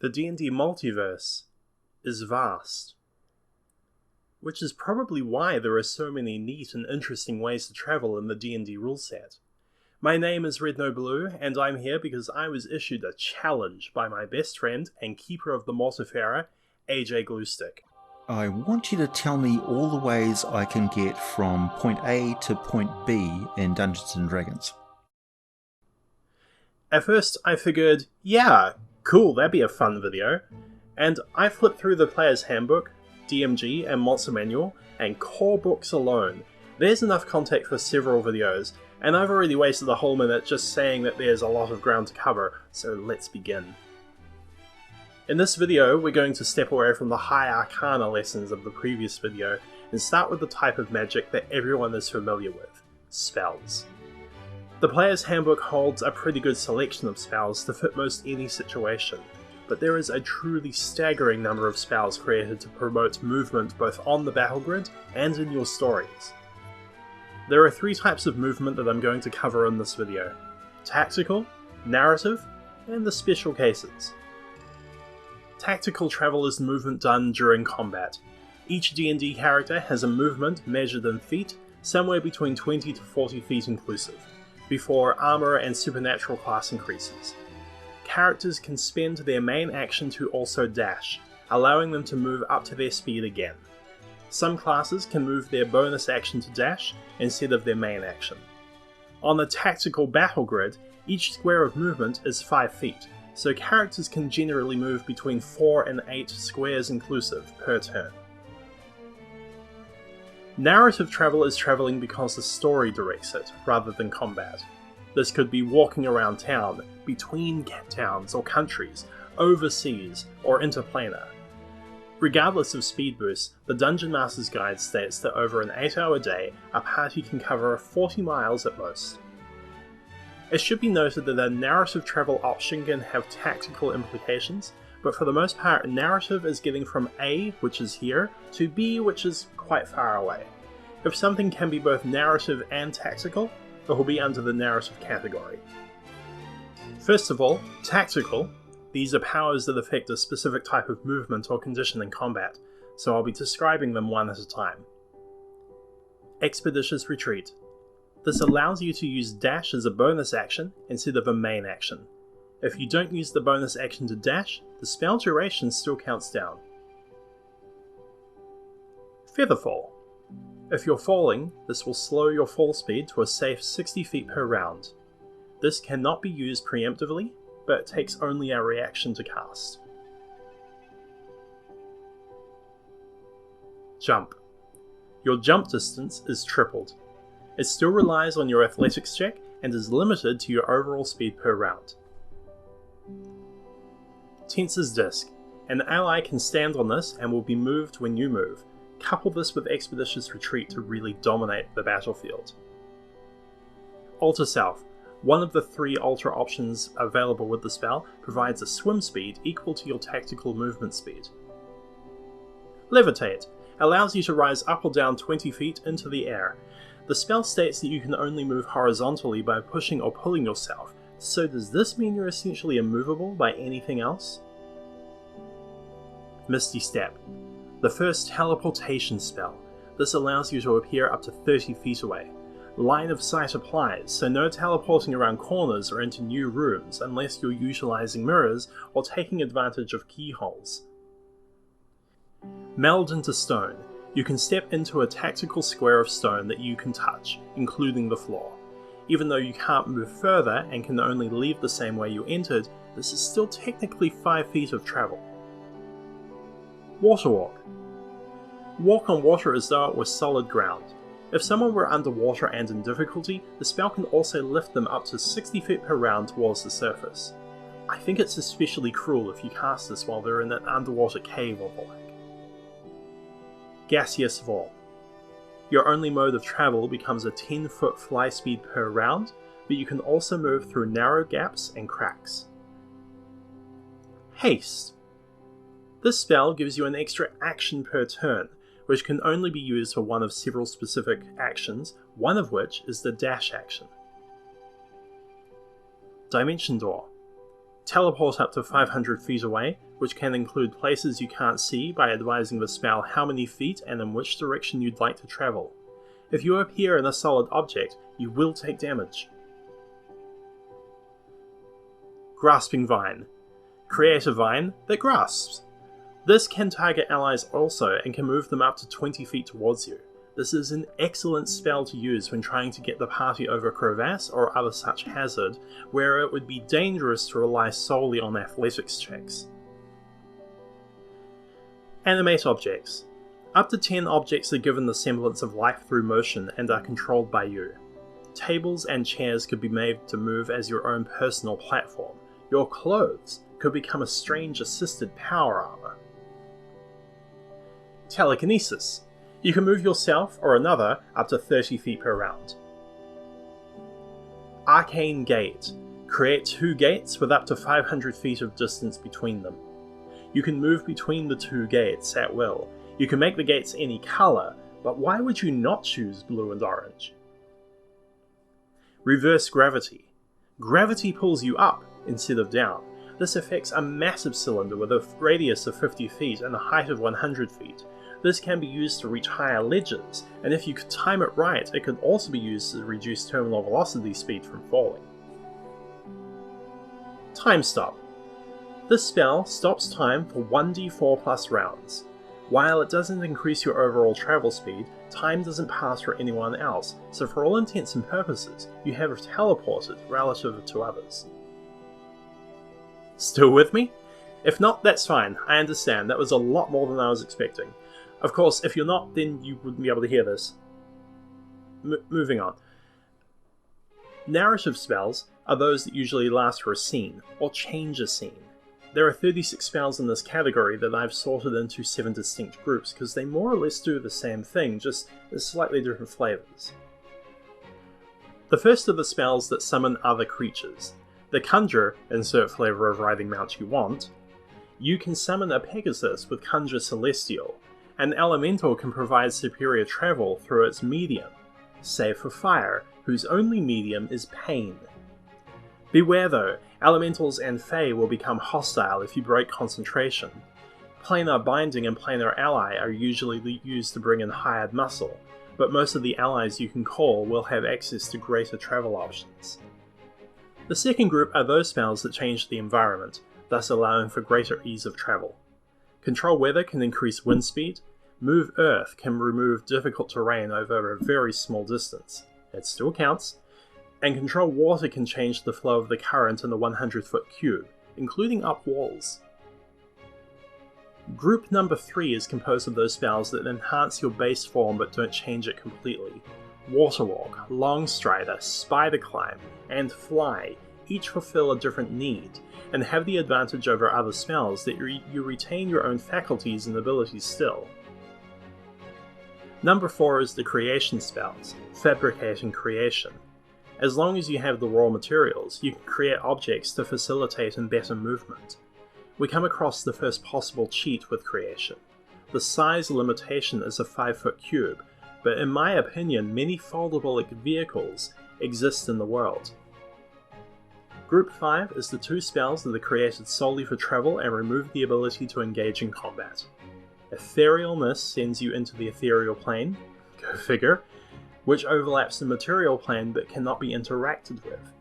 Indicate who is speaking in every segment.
Speaker 1: The D&D multiverse is vast, which is probably why there are so many neat and interesting ways to travel in the D&D rule set. My name is Red No Blue, and I'm here because I was issued a challenge by my best friend and keeper of the Mortifera, AJ Gluestick.
Speaker 2: I want you to tell me all the ways I can get from point A to point B in Dungeons & Dragons.
Speaker 1: At first I figured, yeah, cool, that'd be a fun video, and I flipped through the Player's Handbook, DMG and Monster Manual, and core books alone. There's enough content for several videos, and I've already wasted a whole minute just saying that there's a lot of ground to cover, so let's begin. In this video, we're going to step away from the high arcana lessons of the previous video and start with the type of magic that everyone is familiar with, spells. The Player's Handbook holds a pretty good selection of spells to fit most any situation, but there is a truly staggering number of spells created to promote movement both on the battle grid and in your stories. There are three types of movement that I'm going to cover in this video: tactical, narrative, and the special cases. Tactical travel is movement done during combat. Each D&D character has a movement measured in feet, somewhere between 20 to 40 feet inclusive, before armor and supernatural class increases. Characters can spend their main action to also dash, allowing them to move up to their speed again. Some classes can move their bonus action to dash instead of their main action. On the tactical battle grid, each square of movement is 5 feet, so characters can generally move between 4 and 8 squares inclusive per turn. Narrative travel is traveling because the story directs it, rather than combat. This could be walking around town, between towns or countries, overseas, or interplanar. Regardless of speed boost, the Dungeon Master's Guide states that over an 8-hour day, a party can cover 40 miles at most. It should be noted that a narrative travel option can have tactical implications, but for the most part, narrative is getting from A, which is here, to B, which is quite far away. If something can be both narrative and tactical, it will be under the narrative category. First of all, tactical. These are powers that affect a specific type of movement or condition in combat, so I'll be describing them one at a time. Expeditious Retreat. This allows you to use dash as a bonus action instead of a main action. If you don't use the bonus action to dash, the spell duration still counts down. Featherfall. If you're falling, this will slow your fall speed to a safe 60 feet per round. This cannot be used preemptively, but it takes only a reaction to cast. Jump. Your jump distance is tripled. It still relies on your athletics check and is limited to your overall speed per round. Tensor's Disc. An ally can stand on this and will be moved when you move. Couple this with Expeditious Retreat to really dominate the battlefield. Alter Self. One of the 3 alter options available with the spell provides a swim speed equal to your tactical movement speed. Levitate. Allows you to rise up or down 20 feet into the air. The spell states that you can only move horizontally by pushing or pulling yourself, so does this mean you're essentially immovable by anything else? Misty Step. The first teleportation spell. This allows you to appear up to 30 feet away. Line of sight applies, so no teleporting around corners or into new rooms unless you're utilizing mirrors or taking advantage of keyholes. Meld into Stone. You can step into a tactical square of stone that you can touch, including the floor. Even though you can't move further and can only leave the same way you entered, this is still technically 5 feet of travel. Water Walk. Walk on water as though it were solid ground. If someone were underwater and in difficulty, the spell can also lift them up to 60 feet per round towards the surface. I think it's especially cruel if you cast this while they're in an underwater cave or the like. Gaseous Vault. Your only mode of travel becomes a 10-foot fly speed per round, but you can also move through narrow gaps and cracks. Haste. This spell gives you an extra action per turn, which can only be used for one of several specific actions, one of which is the dash action. Dimension Door. Teleport up to 500 feet away, which can include places you can't see by advising the spell how many feet and in which direction you'd like to travel. If you appear in a solid object, you will take damage. Grasping Vine. Create a vine that grasps. This can target allies also and can move them up to 20 feet towards you. This is an excellent spell to use when trying to get the party over a crevasse or other such hazard, where it would be dangerous to rely solely on athletics checks. Animate objects. Up to 10 objects are given the semblance of life through motion and are controlled by you. Tables and chairs could be made to move as your own personal platform. Your clothes could become a strange assisted power armor. Telekinesis. You can move yourself or another up to 30 feet per round. Arcane Gate. Create 2 gates with up to 500 feet of distance between them. You can move between the 2 gates at will. You can make the gates any colour, but why would you not choose blue and orange? Reverse Gravity. Gravity pulls you up instead of down. This affects a massive cylinder with a radius of 50 feet and a height of 100 feet. This can be used to reach higher ledges, and if you could time it right, it could also be used to reduce terminal velocity speed from falling. Time Stop. This spell stops time for 1d4 plus rounds. While it doesn't increase your overall travel speed, time doesn't pass for anyone else, so for all intents and purposes, you have teleported relative to others. Still with me? If not, that's fine, I understand, that was a lot more than I was expecting. Of course, if you're not, then you wouldn't be able to hear this. Moving on. Narrative spells are those that usually last for a scene, or change a scene. There are 36 spells in this category that I've sorted into 7 distinct groups, because they more or less do the same thing, just in slightly different flavours. The first are the spells that summon other creatures. The Conjure, insert flavour of riding mount you want. You can summon a Pegasus with Conjure Celestial. An elemental can provide superior travel through its medium, save for fire, whose only medium is pain. Beware though, elementals and fae will become hostile if you break concentration. Planar Binding and Planar Ally are usually used to bring in hired muscle, but most of the allies you can call will have access to greater travel options. The second group are those spells that change the environment, thus allowing for greater ease of travel. Control Weather can increase wind speed. Move Earth can remove difficult terrain over a very small distance. It still counts. And Control Water can change the flow of the current in the 100-foot cube, including up walls. Group number 3 is composed of those spells that enhance your base form but don't change it completely. Water Walk, Long Strider, Spider Climb, and Fly each fulfill a different need, and have the advantage over other spells that you retain your own faculties and abilities still. Number 4 is the Creation spells, Fabricate and Creation. As long as you have the raw materials, you can create objects to facilitate and better movement. We come across the first possible cheat with Creation. The size limitation is a 5-foot cube, but in my opinion many foldable vehicles exist in the world. Group 5 is the 2 spells that are created solely for travel and remove the ability to engage in combat. Etherealness sends you into the ethereal plane, go figure, which overlaps the material plane but cannot be interacted with.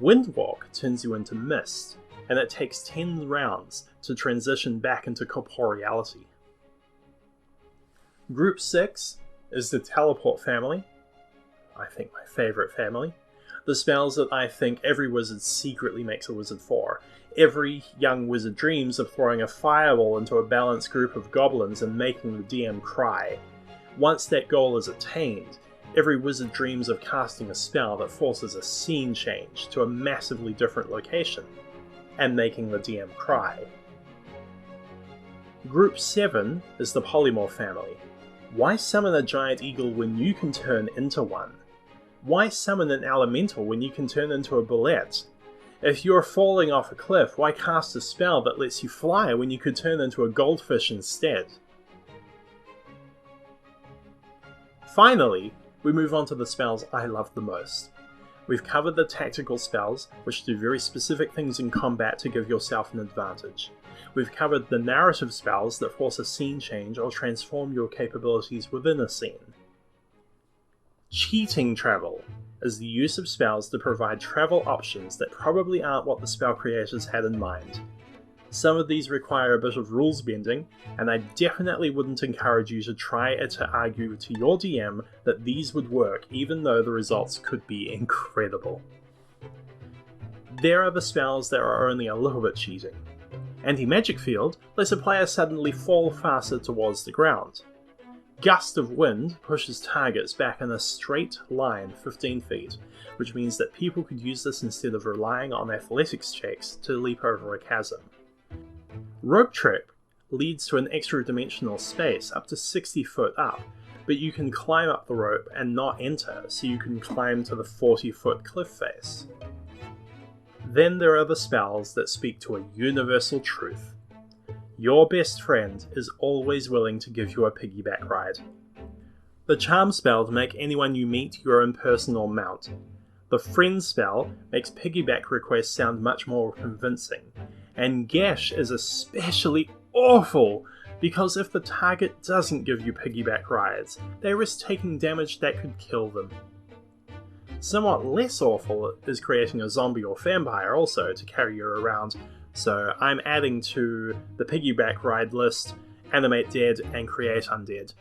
Speaker 1: Windwalk turns you into mist, and it takes 10 rounds to transition back into corporeality. Group 6 is the Teleport family, I think my favourite family. The spells that I think every wizard secretly makes a wizard for. Every young wizard dreams of throwing a fireball into a balanced group of goblins and making the DM cry. Once that goal is attained, every wizard dreams of casting a spell that forces a scene change to a massively different location, and making the DM cry. Group 7 is the Polymorph family. Why summon a giant eagle when you can turn into one? Why summon an elemental when you can turn into a bullet? If you're falling off a cliff, why cast a spell that lets you fly when you could turn into a goldfish instead? Finally, we move on to the spells I love the most. We've covered the tactical spells, which do very specific things in combat to give yourself an advantage. We've covered the narrative spells that force a scene change or transform your capabilities within a scene. Cheating travel is the use of spells to provide travel options that probably aren't what the spell creators had in mind. Some of these require a bit of rules bending, and I definitely wouldn't encourage you to try to argue to your DM that these would work, even though the results could be incredible. There are the spells that are only a little bit cheating. Anti-Magic Field lets a player suddenly fall faster towards the ground. Gust of Wind pushes targets back in a straight line 15 feet, which means that people could use this instead of relying on athletics checks to leap over a chasm. Rope Trip leads to an extra dimensional space up to 60 foot up, but you can climb up the rope and not enter, so you can climb to the 40-foot cliff face. Then there are the spells that speak to a universal truth. Your best friend is always willing to give you a piggyback ride. The Charm spell to make anyone you meet your own personal mount. The Friend spell makes piggyback requests sound much more convincing. And Gash is especially awful, because if the target doesn't give you piggyback rides, they risk taking damage that could kill them. Somewhat less awful is creating a zombie or vampire also to carry you around, so I'm adding to the piggyback ride list Animate Dead and Create Undead.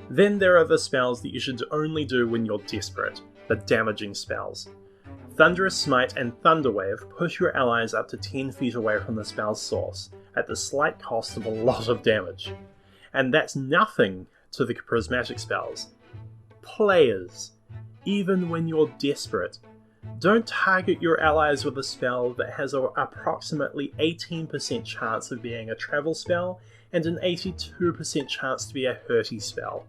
Speaker 1: Then there are the spells that you should only do when you're desperate, the damaging spells. Thunderous Smite and Thunderwave push your allies up to 10 feet away from the spell's source, at the slight cost of a lot of damage. And that's nothing to the prismatic spells. Players, even when you're desperate, don't target your allies with a spell that has an approximately 18% chance of being a travel spell and an 82% chance to be a hurty spell.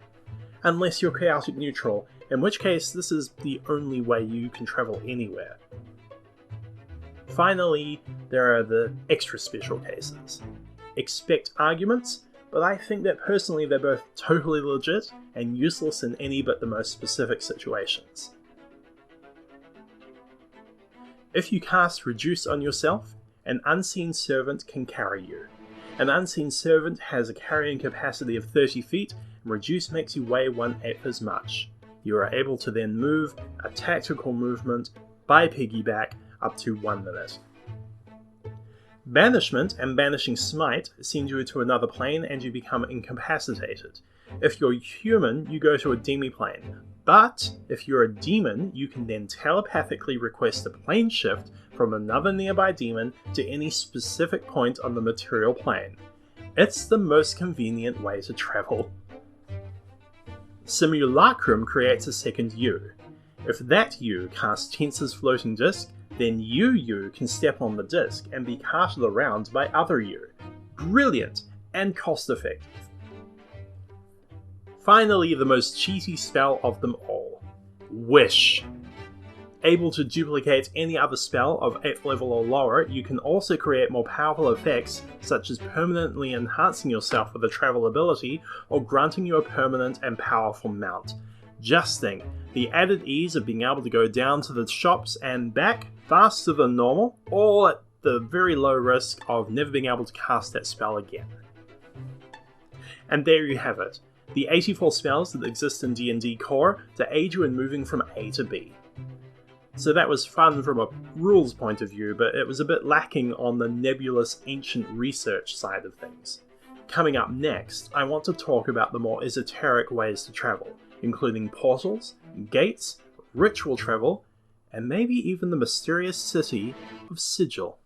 Speaker 1: Unless you're chaotic neutral, in which case this is the only way you can travel anywhere. Finally, there are the extra special cases. Expect arguments, but I think that personally they're both totally legit and useless in any but the most specific situations. If you cast Reduce on yourself, an Unseen Servant can carry you. An Unseen Servant has a carrying capacity of 30 feet, and Reduce makes you weigh 1/8 as much. You are able to then move a tactical movement by piggyback up to 1 minute. Banishment and Banishing Smite send you to another plane and you become incapacitated. If you're human, you go to a demiplane, but if you're a demon, you can then telepathically request a plane shift from another nearby demon to any specific point on the material plane. It's the most convenient way to travel. Simulacrum creates a second you. If that you casts Tensor's floating disc, then you can step on the disc and be carted around by other you. Brilliant and cost effective. Finally, the most cheaty spell of them all, Wish. Able to duplicate any other spell of 8th level or lower, you can also create more powerful effects, such as permanently enhancing yourself with a travel ability, or granting you a permanent and powerful mount. Just think, the added ease of being able to go down to the shops and back faster than normal, all at the very low risk of never being able to cast that spell again. And there you have it, the 84 spells that exist in D&D Core to aid you in moving from A to B. So that was fun from a rules point of view, but it was a bit lacking on the nebulous ancient research side of things. Coming up next, I want to talk about the more esoteric ways to travel, including portals, gates, ritual travel, and maybe even the mysterious city of Sigil.